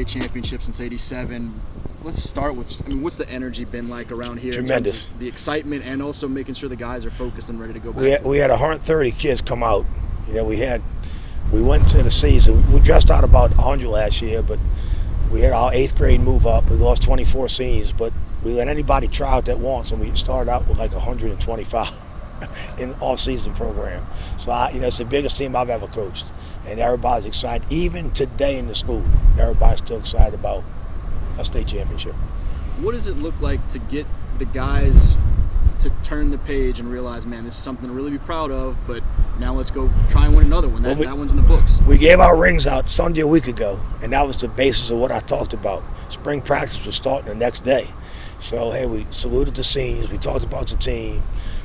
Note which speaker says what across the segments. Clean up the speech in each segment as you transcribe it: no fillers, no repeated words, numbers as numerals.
Speaker 1: state championship since '87. Let's start with, I mean, what's the energy been like around here?
Speaker 2: Tremendous.
Speaker 1: In terms of the excitement and also making sure the guys are focused and ready to go back.
Speaker 2: We had 130 kids come out. You know, we went to the season. We just out about 100 last year, but we had our 8th grade move up. We lost 24 seniors, but we let anybody try out that wants, and we started out with like 125 in the off-season program. So, it's the biggest team I've ever coached, and everybody's excited. Even today in the school, everybody's still excited about a state championship.
Speaker 1: What does it look like to get the guys to turn the page and realize, man, this is something to really be proud of, but now let's go try and win another one. That one's in the books.
Speaker 2: We gave our rings out Sunday a week ago, and that was the basis of what I talked about. Spring practice was starting the next day. So, hey, we saluted the seniors, we talked about the team,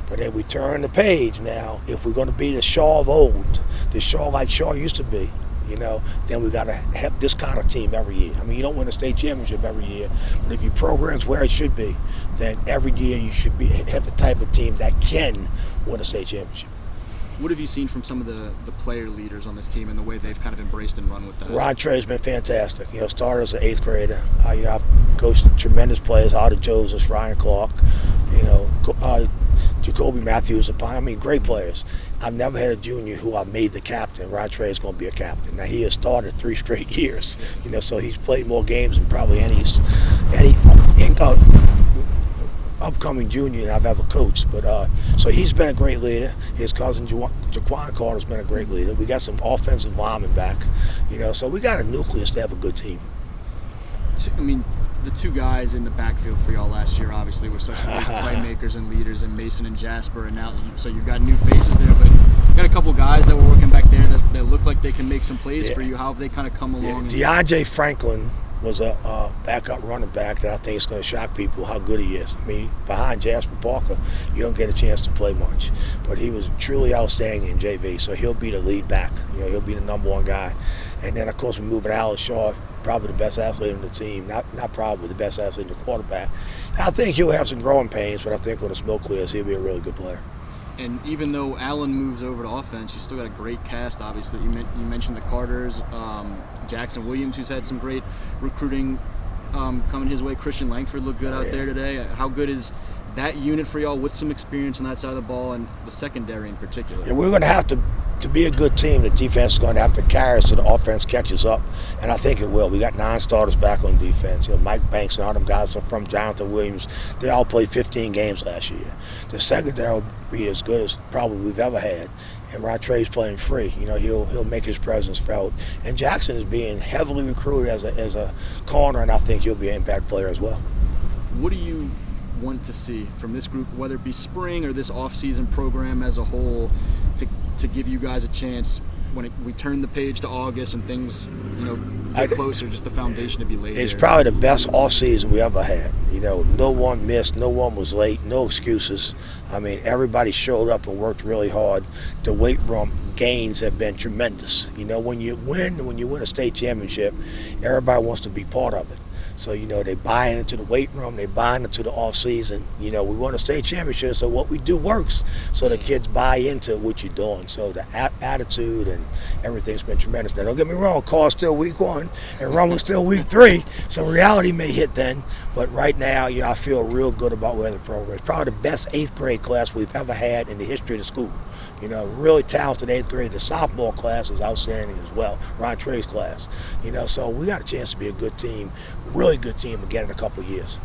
Speaker 2: but then we turned the page now. If we're going to be the Shaw of old, the Shaw like Shaw used to be, then we got to have this kind of team every year. I mean, you don't win a state championship every year, but if your program's where it should be, then every year you should have the type of team that can win a state championship.
Speaker 1: What have you seen from some of the player leaders on this team and the way they've kind of embraced and run with that?
Speaker 2: Ron Trey's been fantastic. Started as an 8th grader. I've coached tremendous players, Otter Joseph, Ryan Clark, Jacoby Matthews, great players. I've never had a junior who I made the captain. Ron Trey is going to be a captain. Now, he has started 3 straight years, so he's played more games than probably any upcoming junior I've ever coached. But so he's been a great leader. His cousin Jaquan Carter's been a great leader. We got some offensive linemen back, so we got a nucleus to have a good team.
Speaker 1: I mean, the 2 guys in the backfield for y'all last year obviously were such great playmakers and leaders, in Mason and Jasper, and now so you've got new faces there, but you got a couple guys that were working back there that look like they can make some plays for you. How have they kind of come along?
Speaker 2: DeAndre Franklin was a backup running back that I think is going to shock people how good he is. I mean, behind Jasper Parker, you don't get a chance to play much, but he was truly outstanding in JV, so he'll be the lead back. He'll be the number 1 guy. And then, of course, we move to Alex Shaw, probably the best athlete on the team, not probably the best athlete in the quarterback. I think he'll have some growing pains, but I think when the smoke clears, he'll be a really good player.
Speaker 1: And even though Allen moves over to offense, you still got a great cast, obviously. You mentioned the Carters, Jackson Williams, who's had some great recruiting coming his way. Christian Langford looked good out there today. How good is that unit for y'all with some experience on that side of the ball, and the secondary in particular?
Speaker 2: Yeah, we're going to have to be a good team. The defense is going to have to carry us so the offense catches up, and I think it will. We got 9 starters back on defense. Mike Banks and all them guys are from Jonathan Williams. They all played 15 games last year. The secondary will be as good as probably we've ever had. And Ron Trey's playing free. He'll make his presence felt. And Jackson is being heavily recruited as a corner, and I think he'll be an impact player as well.
Speaker 1: What do you want to see from this group, whether it be spring or this off-season program as a whole, to give you guys a chance when we turn the page to August and things, get closer, just the foundation to be laid?
Speaker 2: It's probably the best off-season we ever had. No one missed, no one was late, no excuses. I mean, everybody showed up and worked really hard. The weight room gains have been tremendous. When you win a state championship, everybody wants to be part of it. So, they buy into the weight room, they buy into the off season. We won a state championship, so what we do works. So the kids buy into what you're doing. So the attitude and everything's been tremendous. Now, don't get me wrong, Carl's still week 1 and Rummel's still week 3. So reality may hit then. But right now, I feel real good about where the program is. Probably the best 8th grade class we've ever had in the history of the school. Really talented 8th grade. The sophomore class is outstanding as well. Ron Trey's class. So we got a chance to be a good team, really good team again in a couple of years.